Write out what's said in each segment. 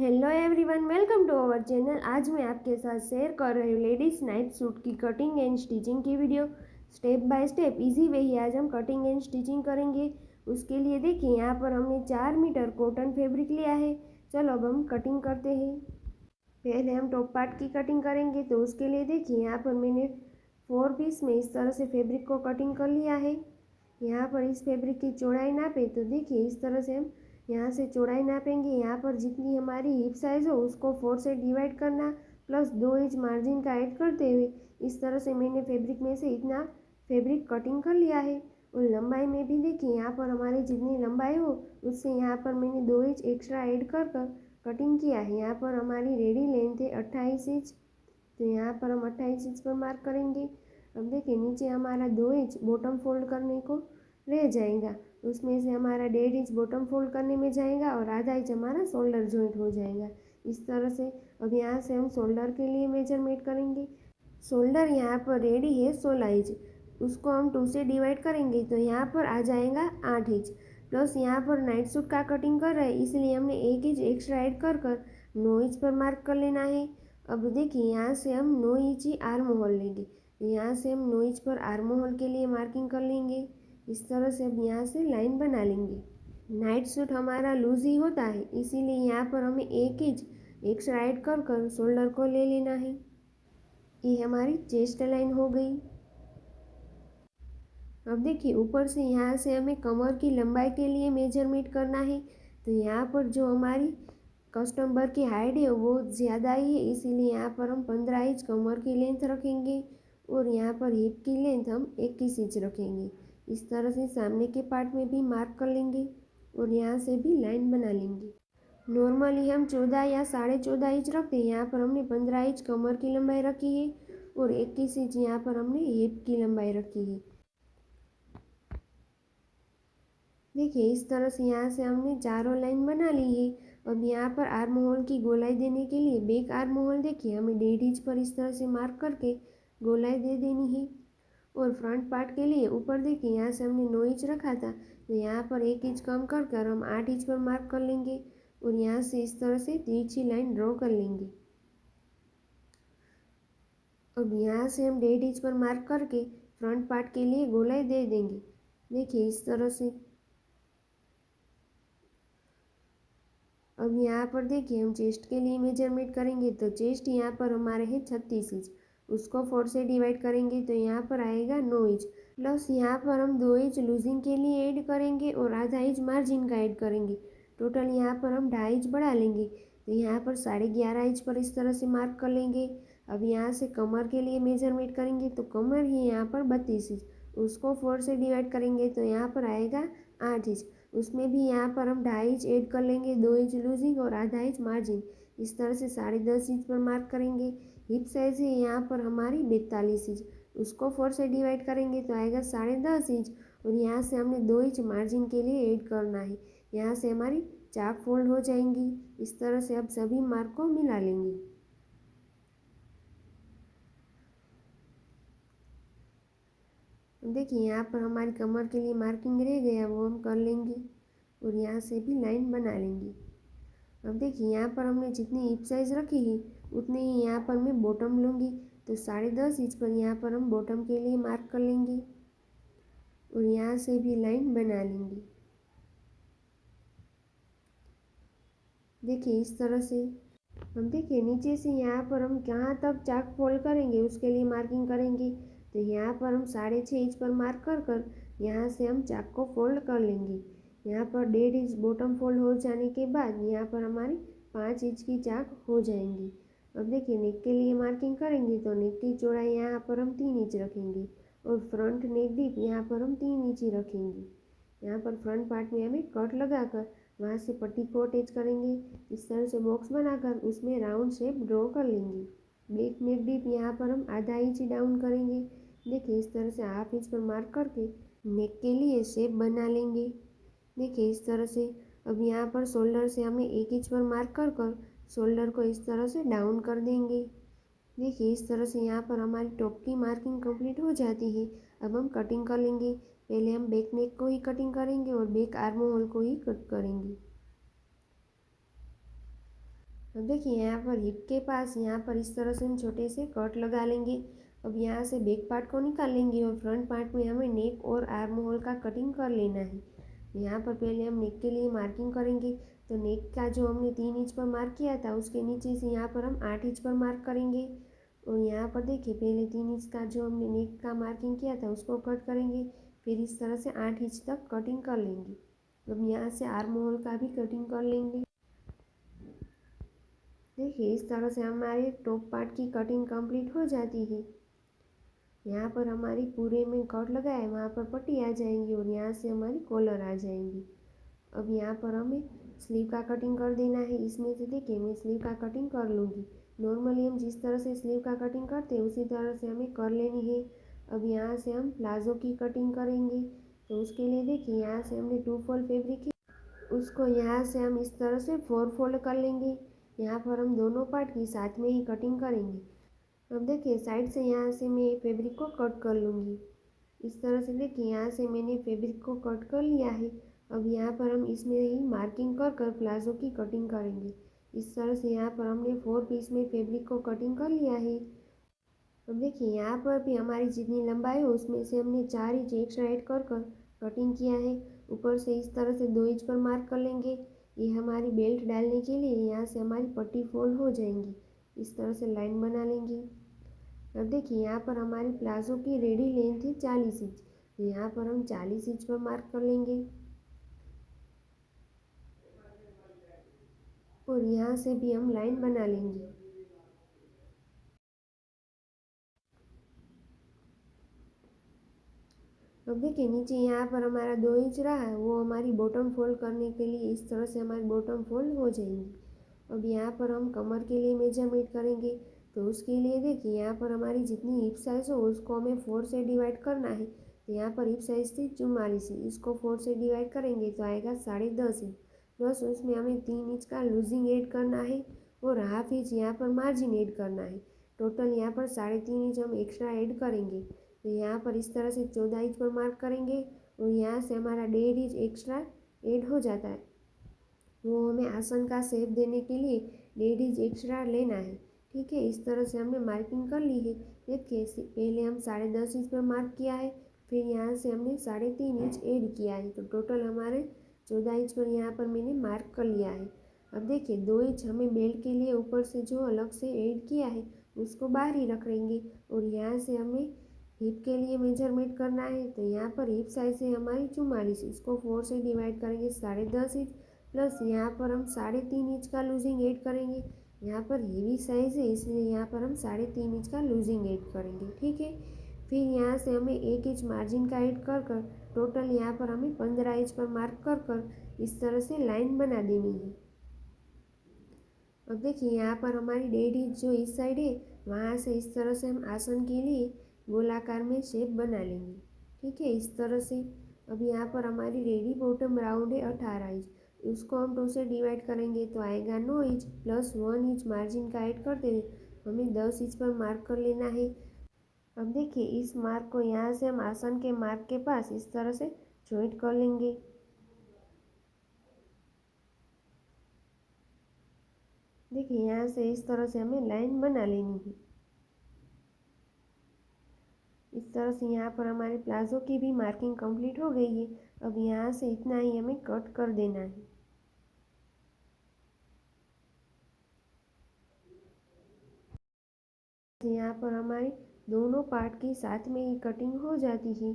Hello everyone, welcome to our channel. आज मैं आपके साथ शेयर कर रही हूँ लेडीज़ नाइट सूट की कटिंग एंड स्टिचिंग की video. Step by step easy way ही आज हम कटिंग एंड स्टिचिंग करेंगे। उसके लिए देखिए, यहाँ पर हमने 4 मीटर कॉटन फैब्रिक लिया है। चलो अब हम कटिंग करते हैं। पहले हम टॉप पार्ट की कटिंग करेंगे, तो उसके लिए देखिए यहाँ पर मैंने 4 पीस में इस तरह से फैब्रिक को कटिंग कर लिया है। यहाँ पर इस फैब्रिक की चौड़ाई नापे तो देखिए इस तरह से हम यहाँ से चौड़ाई नापेंगे। यहाँ पर जितनी हमारी हिप साइज़ हो उसको 4 से डिवाइड करना, प्लस 2 इंच मार्जिन का ऐड करते हुए इस तरह से मैंने फैब्रिक में से इतना फैब्रिक कटिंग कर लिया है। और लंबाई में भी देखिए यहाँ पर हमारी जितनी लंबाई हो उससे यहाँ पर मैंने 2 इंच एक्स्ट्रा ऐड कर कटिंग किया है। यहाँ पर हमारी रेडी लेंथ है 28 इंच, तो यहाँ पर हम 28 इंच पर मार्क करेंगे। अब देखिए नीचे हमारा 2 इंच बॉटम फोल्ड करने को रह जाएगा, उसमें से हमारा 1.5 इंच बॉटम फोल्ड करने में जाएगा और आधा इंच हमारा शोल्डर जॉइंट हो जाएगा इस तरह से। अब यहाँ से हम शोल्डर के लिए मेजरमेंट करेंगे। शोल्डर यहाँ पर रेडी है 16 इंच, उसको हम 2 से डिवाइड करेंगे तो यहाँ पर आ जाएगा 8 इंच। प्लस यहाँ पर नाइट सूट का कटिंग कर रहे हैं इसलिए हमने 1 इंच एक्स्ट्रा ऐड कर 9 इंच पर मार्क कर लेना है। अब देखिए यहाँ से हम 9 इंच ही आर्म होल लेंगे, यहाँ से हम 9 इंच पर आर्म होल के लिए मार्किंग कर लेंगे इस तरह से। अब यहाँ से लाइन बना लेंगे। नाइट सूट हमारा लूज ही होता है इसीलिए यहाँ पर हमें 1 इंच एक्स्ट्रा ऐड कर शोल्डर को ले लेना है। ये हमारी चेस्ट लाइन हो गई। अब देखिए ऊपर से यहाँ से हमें कमर की लंबाई के लिए मेजरमेंट करना है, तो यहाँ पर जो हमारी कस्टमर की हाइट है वो ज़्यादा ही है इसीलिए यहाँ पर हम 15 इंच कमर की लेंथ रखेंगे और यहाँ पर हिप की लेंथ हम 21 इंच रखेंगे। इस तरह से सामने के पार्ट में भी मार्क कर लेंगे और यहाँ से भी लाइन बना लेंगे। नॉर्मली हम 14 या 14.5 इंच रखते हैं, यहाँ पर हमने 15 इंच कमर की लंबाई रखी है और 21 इंच यहाँ पर हमने हिप की लंबाई रखी है। देखिए इस तरह से यहाँ से हमने चारों लाइन बना ली है। अब यहाँ पर आर्म होल की गोलाई देने के लिए बैक आर्म होल देखिए हमें 1.5 इंच पर इस तरह से मार्क करके गोलाई दे देनी है। और फ्रंट पार्ट के लिए ऊपर देखिए यहाँ से हमने 9 इंच रखा था, तो यहाँ पर 1 इंच कम कर हम 8 इंच पर मार्क कर लेंगे और यहाँ से इस तरह से तिरछी लाइन ड्रॉ कर लेंगे। अब यहाँ से हम 1.5 इंच पर मार्क करके फ्रंट पार्ट के लिए गोलाई दे देंगे। देखिए इस तरह से। अब यहाँ पर देखिए हम चेस्ट के लिए मेजरमेंट करेंगे, तो चेस्ट यहाँ पर हमारे है 36 इंच, उसको 4 से डिवाइड करेंगे तो यहाँ पर आएगा 9 इंच। प्लस यहाँ पर हम 2 इंच लूजिंग के लिए ऐड करेंगे और आधा इंच मार्जिन का ऐड करेंगे। टोटल यहाँ पर हम 2.5 इंच बढ़ा लेंगे, तो यहाँ पर 11.5 इंच पर इस तरह से मार्क कर लेंगे। अब यहाँ से कमर के लिए मेजरमेंट करेंगे, तो कमर ही यहाँ पर 32 इंच, उसको 4 से डिवाइड करेंगे तो यहाँ पर आएगा 8 इंच। उसमें भी यहाँ पर हम 2.5 इंच ऐड कर लेंगे, 2 इंच लूजिंग और आधा इंच मार्जिन, इस तरह से 10.5 इंच पर मार्क करेंगे। हिप साइज है यहाँ पर हमारी 42 इंच, उसको 4 से डिवाइड करेंगे तो आएगा 10.5 इंच और यहाँ से हमने 2 इंच मार्जिन के लिए ऐड करना है। यहाँ से हमारी चाक फोल्ड हो जाएंगी इस तरह से। अब सभी मार्क को मिला लेंगे। देखिए यहाँ पर हमारी कमर के लिए मार्किंग रह गया, वो हम कर लेंगे और यहाँ से भी लाइन बना लेंगे। अब देखिए यहाँ पर हमने जितनी हिप साइज़ रखी है उतनी ही यहाँ पर मैं बॉटम लूँगी, तो 10.5 इंच पर यहाँ पर हम बॉटम के लिए मार्क कर लेंगे और यहाँ से भी लाइन बना लेंगे। देखिए इस तरह से। हम देखिए नीचे से यहाँ पर हम कहाँ तक चाक फोल्ड करेंगे उसके लिए मार्किंग करेंगे, तो यहाँ पर हम 6.5 इंच पर मार्क कर यहाँ से हम चाक को फोल्ड कर लेंगे। यहाँ पर 1.5 इंच बॉटम फोल्ड हो जाने के बाद यहाँ पर हमारी 5 इंच की चाक हो जाएंगी। अब देखिए नेक के लिए मार्किंग करेंगे, तो नेक की चौड़ाई यहाँ पर हम 3 इंच रखेंगे और फ्रंट नेक डीप यहाँ पर हम 3 इंच ही रखेंगे। यहाँ पर फ्रंट पार्ट में हमें कट लगाकर वहाँ से पट्टी को अटैच करेंगे। इस तरह से बॉक्स बनाकर उसमें राउंड शेप ड्रॉ कर लेंगे। बैक नेक डीप यहाँ पर हम आधा इंच डाउन करेंगे। देखिए इस तरह से हाफ इंच पर मार्क करके नेक के लिए शेप बना लेंगे। देखिए इस तरह से। अब यहाँ पर शोल्डर से हमें 1 इंच पर मार्क कर शोल्डर को इस तरह से डाउन कर देंगे। देखिए इस तरह से यहाँ पर हमारी टॉप की मार्किंग कंप्लीट हो जाती है। अब हम कटिंग कर लेंगे। पहले हम बैक नेक को ही कटिंग करेंगे और बैक आर्म होल को ही कट करेंगे। अब देखिए यहाँ पर हिप के पास यहाँ पर इस तरह से हम छोटे से कट लगा लेंगे। अब यहाँ से बैक पार्ट को निकाल लेंगे और फ्रंट पार्ट में हमें नेक और आर्म होल का कटिंग कर लेना है। यहाँ पर पहले हम नेक के लिए मार्किंग करेंगे। तो नेक का जो हमने 3 इंच पर मार्क किया था उसके नीचे से यहाँ पर हम 8 इंच पर मार्क करेंगे। और यहाँ पर देखिए पहले 3 इंच का जो हमने नेक का मार्किंग किया था उसको कट करेंगे। फिर इस तरह से 8 इंच तक कटिंग कर लेंगे। अब यहाँ से आर्म होल का भी कटिंग कर लेंगे। देखिए इस तरह से हमारे टॉप पार्ट की कटिंग कंप्लीट हो जाती है। यहाँ पर हमारी पूरे में कट लगा है वहाँ पर पट्टी आ जाएंगी और यहाँ से हमारी कॉलर आ जाएंगी। अब यहाँ पर हमें स्लीव का कटिंग कर देना है। इसमें से देखिए मैं स्लीव का कटिंग कर लूँगी। नॉर्मली हम जिस तरह से स्लीव का कटिंग करते हैं उसी तरह से हमें कर लेनी है। अब यहाँ से हम प्लाजो की कटिंग करेंगे। तो उसके लिए देखिए यहाँ से हमने 2 फोल्ड फैब्रिक है, उसको यहाँ से हम इस तरह से 4 फोल्ड कर लेंगे। यहाँ पर हम दोनों पार्ट की साथ में ही कटिंग करेंगे। अब देखिए साइड से यहाँ से मैं फैब्रिक को कट कर लूँगी। इस तरह से देखिए यहाँ से मैंने फैब्रिक को कट कर लिया है। अब यहाँ पर हम इसमें ही मार्किंग कर कर प्लाजो की कटिंग करेंगे। इस तरह से यहाँ पर हमने 4 पीस में फैब्रिक को कटिंग कर लिया है। अब देखिए यहाँ पर भी हमारी जितनी लंबाई है उसमें से हमने 4 इंच एक्स्ट्रा ऐड कर कर कटिंग किया है। ऊपर से इस तरह से 2 इंच पर मार्क कर लेंगे। ये हमारी बेल्ट डालने के लिए यहाँ से हमारी पट्टी फोल्ड हो जाएंगी। इस तरह से लाइन बना लेंगे। अब देखिए यहाँ पर हमारी प्लाजो की रेडी लेंथ है 40 इंच। तो यहाँ पर हम 40 इंच पर मार्क कर लेंगे और यहाँ से भी हम लाइन बना लेंगे। अब देखिए नीचे यहाँ पर हमारा 2 इंच रहा है वो हमारी बॉटम फोल्ड करने के लिए इस तरह से हमारी बॉटम फोल्ड हो जाएंगी। अब यहाँ पर हम कमर के लिए मेजरमेंट करेंगे। तो उसके लिए देखिए यहाँ पर हमारी जितनी हिप साइज़ हो उसको हमें 4 से डिवाइड करना है। तो यहाँ पर हिप साइज़ थी 44 इंच, इसको 4 से डिवाइड करेंगे तो आएगा 10.5 इंच। प्लस उसमें हमें 3 इंच का लूजिंग ऐड करना है और हाफ इंच यहाँ पर मार्जिन ऐड करना है। टोटल यहाँ पर 3.5 इंच हम एक्स्ट्रा ऐड करेंगे। तो यहाँ पर इस तरह से 14 इंच पर मार्क करेंगे और यहाँ से हमारा 1.5 इंच एक्स्ट्रा ऐड हो जाता है। वो हमें आसन का शेप देने के लिए 1.5 इंच एक्स्ट्रा लेना है। ठीक है, इस तरह से हमने मार्किंग कर ली है। देखिए पहले हम 10.5 इंच पर मार्क किया है, फिर यहाँ से हमने 3.5 इंच ऐड किया है। तो टोटल हमारे 14 इंच पर यहाँ पर मैंने मार्क कर लिया है। अब देखिए 2 इंच हमें बेल्ट के लिए ऊपर से जो अलग से ऐड किया है उसको बाहर ही रख लेंगे। और यहाँ से हमें हिप के लिए मेजरमेंट करना है। तो यहाँ पर हिप साइज है हमारी 44, इसको 4 से डिवाइड करेंगे 10.5 इंच। प्लस यहाँ पर हम 3.5 इंच का लूजिंग ऐड करेंगे। यहाँ पर हेवी साइज है इसलिए यहाँ पर हम 3.5 इंच का लूजिंग ऐड करेंगे। ठीक है, फिर यहाँ से हमें 1 इंच मार्जिन का ऐड कर कर टोटल यहाँ पर हमें 15 इंच पर मार्क कर कर इस तरह से लाइन बना देनी है। अब देखिए यहाँ पर हमारी 1.5 इंच जो इस साइड है वहाँ से इस तरह से हम आसन के लिए गोलाकार में शेप बना लेंगे। ठीक है, इस तरह से। अब यहाँ पर हमारी रेडी बॉटम राउंड है 18 इंच, उसको हम 2 से डिवाइड करेंगे तो आएगा 9 इंच। प्लस 1 इंच मार्जिन का ऐड करते हुए हमें 10 इंच पर मार्क कर लेना है। अब देखिए इस मार्क को यहाँ से हम आसन के मार्क के पास इस तरह से जॉइंट कर लेंगे। देखिए यहाँ से इस तरह से हमें लाइन बना लेनी है। इस तरह से यहाँ पर हमारे प्लाजो की भी मार्किंग कंप्लीट हो गई है। अब यहाँ से इतना ही हमें कट कर देना है। यहाँ पर हमारी दोनों पार्ट की साथ में ही कटिंग हो जाती है।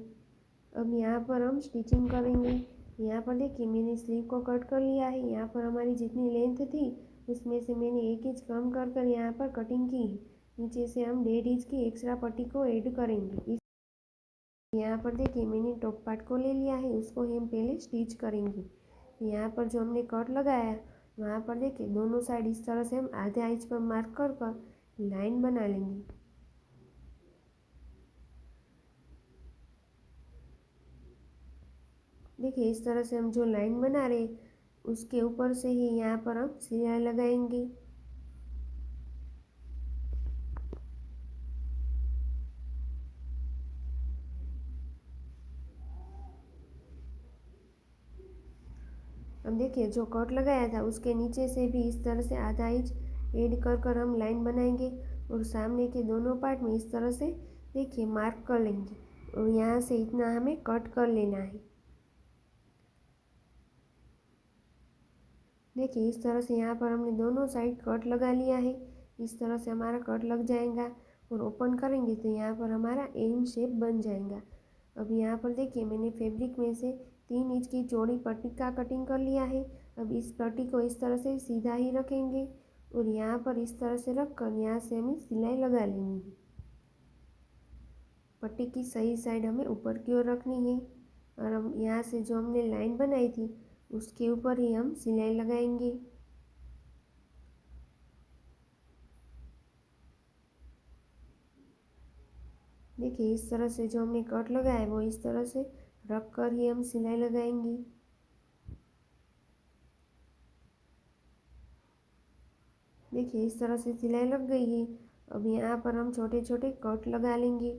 अब यहाँ पर हम स्टिचिंग करेंगे। यहाँ पर देखिए मैंने स्लीव को कट कर लिया है। यहाँ पर हमारी जितनी लेंथ थी उसमें से मैंने 1 इंच कम कर कर यहाँ पर कटिंग की है। नीचे से हम 1.5 इंच की एक्स्ट्रा पट्टी को ऐड करेंगे। इस यहाँ पर देखिए मैंने टॉप पार्ट को ले लिया है, उसको हम पहले स्टिच करेंगे। यहाँ पर जो हमने कट लगाया है वहाँ पर देखिए दोनों साइड इस तरह से हम आधा इंच पर मार्क कर कर लाइन बना लेंगे। देखिए इस तरह से हम जो लाइन बना रहे उसके ऊपर से ही यहाँ पर हम सिलाई लगाएंगे। अब देखिए जो कट लगाया था उसके नीचे से भी इस तरह से आधा इंच ऐड कर कर हम लाइन बनाएंगे और सामने के दोनों पार्ट में इस तरह से देखिए मार्क कर लेंगे और यहाँ से इतना हमें कट कर लेना है। देखिए इस तरह से यहाँ पर हमने दोनों साइड कट लगा लिया है। इस तरह से हमारा कट लग जाएगा और ओपन करेंगे तो यहाँ पर हमारा एन शेप बन जाएगा। अब यहाँ पर देखिए मैंने फैब्रिक में से 3 इंच की चौड़ी पट्टी का कटिंग कर लिया है। अब इस पट्टी को इस तरह से सीधा ही रखेंगे और यहाँ पर इस तरह से रख कर यहाँ से हमें सिलाई लगा लेनी है। पट्टी की सही साइड हमें ऊपर की ओर रखनी है और हम यहाँ से जो हमने लाइन बनाई थी उसके ऊपर ही हम सिलाई लगाएंगे। देखिए इस तरह से जो हमने कट लगाया है वो इस तरह से रख कर ही हम सिलाई लगाएंगे। देखिए इस तरह से सिलाई लग गई है। अब यहाँ पर हम छोटे छोटे कट लगा लेंगे।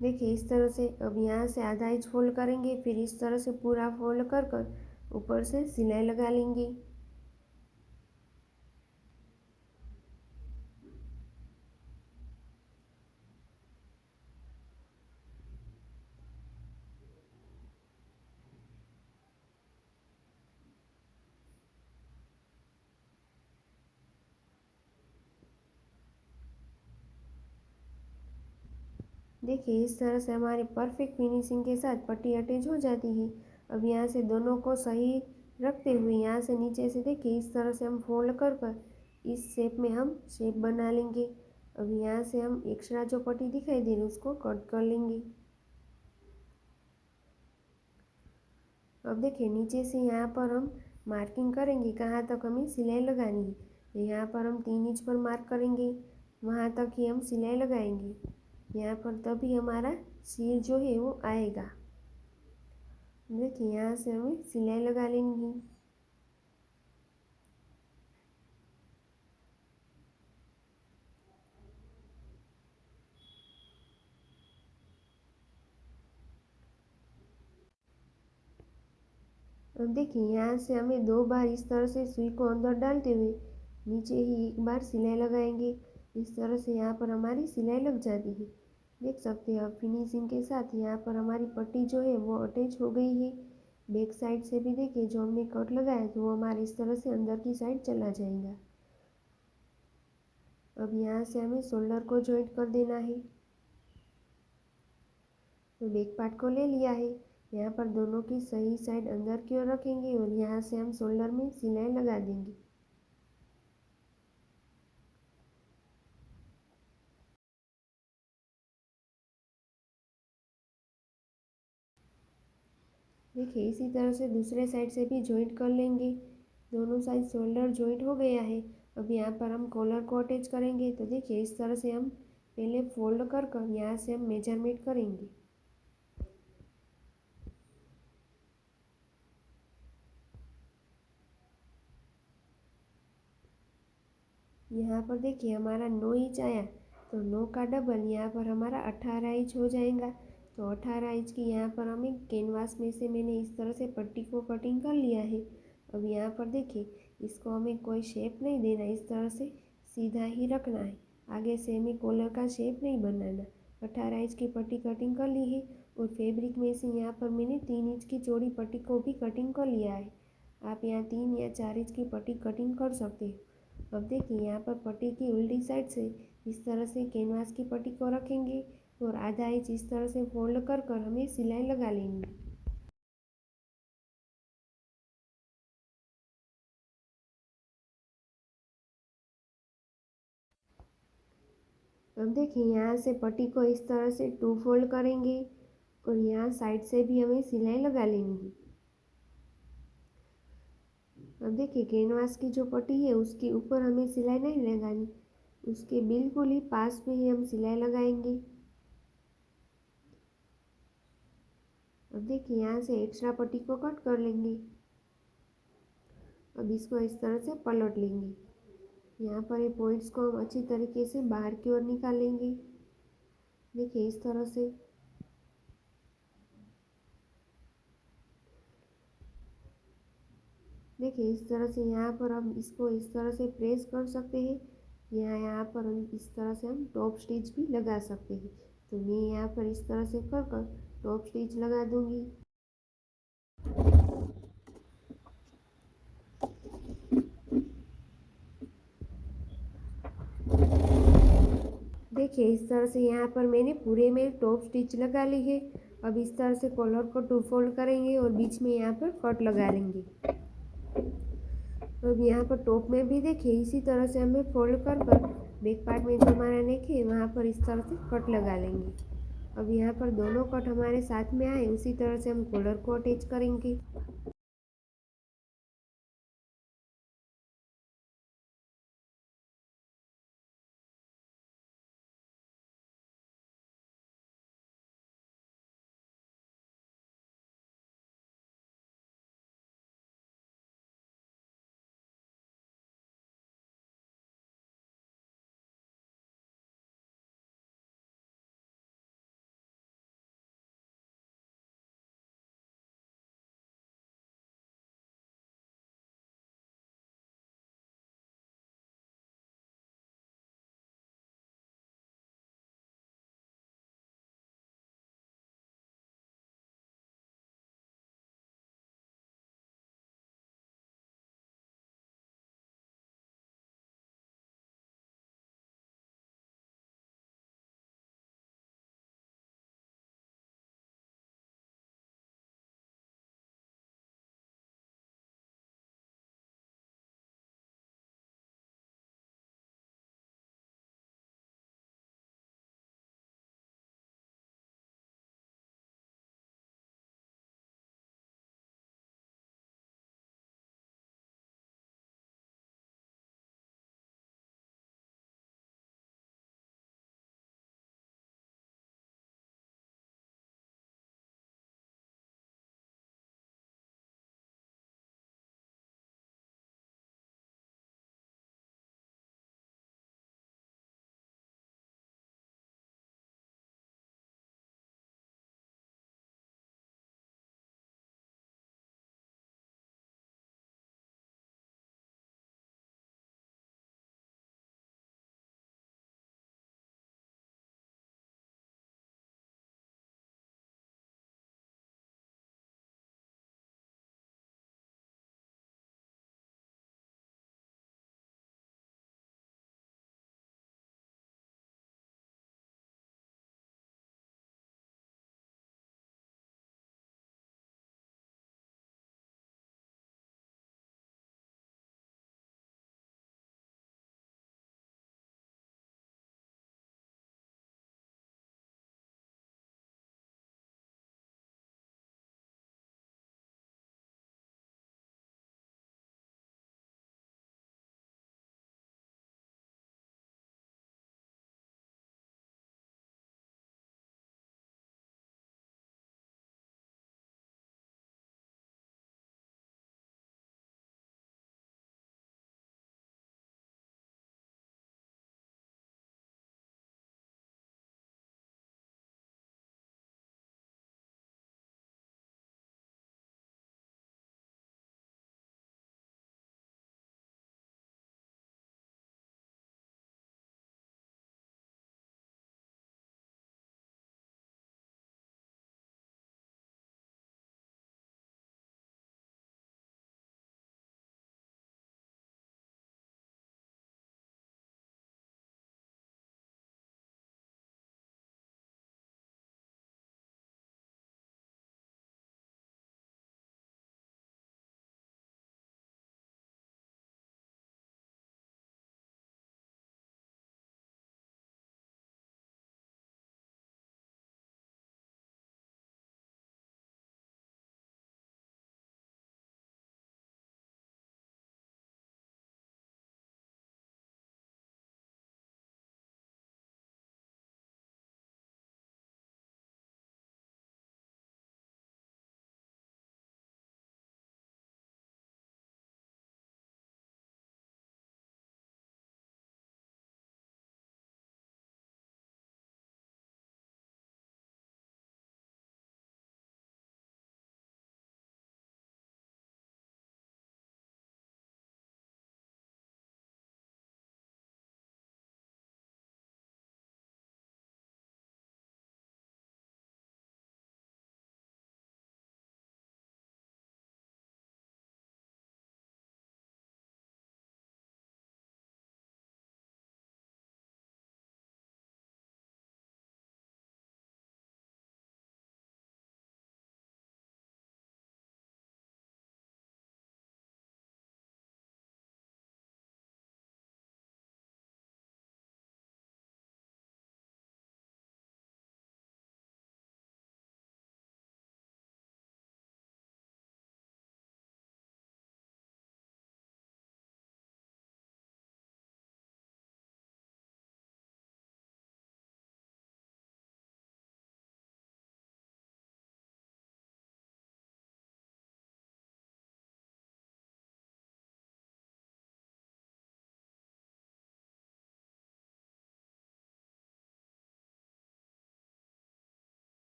देखिए इस तरह से अब यहाँ से आधा इंच फोल्ड करेंगे, फिर इस तरह से पूरा फोल्ड कर कर ऊपर से सिलाई लगा लेंगे। देखिए इस तरह से हमारी परफेक्ट फिनिशिंग के साथ पट्टी अटैच हो जाती है। अब यहाँ से दोनों को सही रखते हुए यहाँ से नीचे से देखिए इस तरह से हम फोल्ड कर कर इस शेप में हम शेप बना लेंगे। अब यहाँ से हम एक्स्ट्रा जो पट्टी दिखाई दे रही है उसको कट कर लेंगे। अब देखिए नीचे से यहाँ पर हम मार्किंग करेंगे कहाँ तक हमें सिलाई लगानी है। तो यहाँ पर हम 3 इंच पर मार्क करेंगे, वहाँ तक ही हम सिलाई लगाएंगे। यहाँ पर तभी हमारा सिर जो है वो आएगा। देखिए यहाँ से हमें सिलाई लगा लेनी है। अब देखिए यहाँ से हमें 2 बार इस तरह से सुई को अंदर डालते हुए नीचे ही एक बार सिलाई लगाएंगे। इस तरह से यहाँ पर हमारी सिलाई लग जाती है। देख सकते हैं अब फिनिशिंग के साथ यहाँ पर हमारी पट्टी जो है वो अटैच हो गई है। बैक साइड से भी देखिए जो हमने कट लगाया तो वो हमारे इस तरह से अंदर की साइड चला जाएगा। अब यहाँ से हमें शोल्डर को जॉइंट कर देना है। तो बैक पार्ट को ले लिया है। यहाँ पर दोनों की सही साइड अंदर की ओर रखेंगे और यहाँ से हम शोल्डर में सिलाई लगा देंगे। देखिए इसी तरह से दूसरे साइड से भी जॉइंट कर लेंगे। दोनों साइड शोल्डर जॉइंट हो गया है। अब यहाँ पर हम कॉलर को अटैच करेंगे। तो देखिए इस तरह से हम पहले फोल्ड कर कर यहाँ से हम मेजरमेंट करेंगे। यहाँ पर देखिए हमारा 9 इंच आया तो 9 का डबल यहाँ पर हमारा 18 इंच हो जाएगा। तो 18 इंच की यहाँ पर हमें कैनवास में से मैंने इस तरह से पट्टी को कटिंग कर लिया है। अब यहाँ पर देखिए इसको हमें कोई शेप नहीं देना, इस तरह से सीधा ही रखना है। आगे से हमें कॉलर का शेप नहीं बनाना। 18 इंच की पट्टी कटिंग कर ली है और फैब्रिक में से यहाँ पर मैंने 3 इंच की चौड़ी पट्टी को भी कटिंग कर लिया है। आप यहाँ 3 या 4 इंच की पट्टी कटिंग कर सकते हो। अब देखिए यहाँ पर पट्टी की उल्टी साइड से इस तरह से कैनवास की पट्टी को रखेंगे और आधा इंच इस तरह से फोल्ड कर कर हमें सिलाई लगा लेनी है। अब देखिए यहाँ से पट्टी को इस तरह से 2 फोल्ड करेंगे और यहाँ साइड से भी हमें सिलाई लगा लेनी है। अब देखिए कैनवास की जो पट्टी है उसके ऊपर हमें सिलाई नहीं लगानी, उसके बिल्कुल ही पास में ही हम सिलाई लगाएंगे। अब देखिए यहाँ से एक्स्ट्रा पट्टी को कट कर लेंगे। अब इसको इस तरह से पलट लेंगे। यहाँ पर ये पॉइंट्स को हम अच्छी तरीके से बाहर की ओर निकालेंगे। देखिए इस तरह से। देखिए इस तरह से यहाँ पर हम इसको इस तरह से प्रेस कर सकते हैं। यहाँ पर हम इस तरह से हम टॉप स्टिच भी लगा सकते हैं। तो मैं यहाँ पर इस तरह से कर टॉप स्टिच लगा दूंगी। देखिए इस तरह से यहाँ पर मैंने पूरे में टॉप स्टिच लगा ली है। अब इस तरह से कॉलर को 2 फोल्ड करेंगे और बीच में यहाँ पर कट लगा लेंगे। अब यहाँ पर टॉप में भी देखिए इसी तरह से हमें फोल्ड कर बैक पार्ट में जो हमारा नेक है वहाँ पर इस तरह से कट लगा लेंगे। अब यहाँ पर दोनों कट हमारे साथ में आए उसी तरह से हम कॉलर को अटैच करेंगे।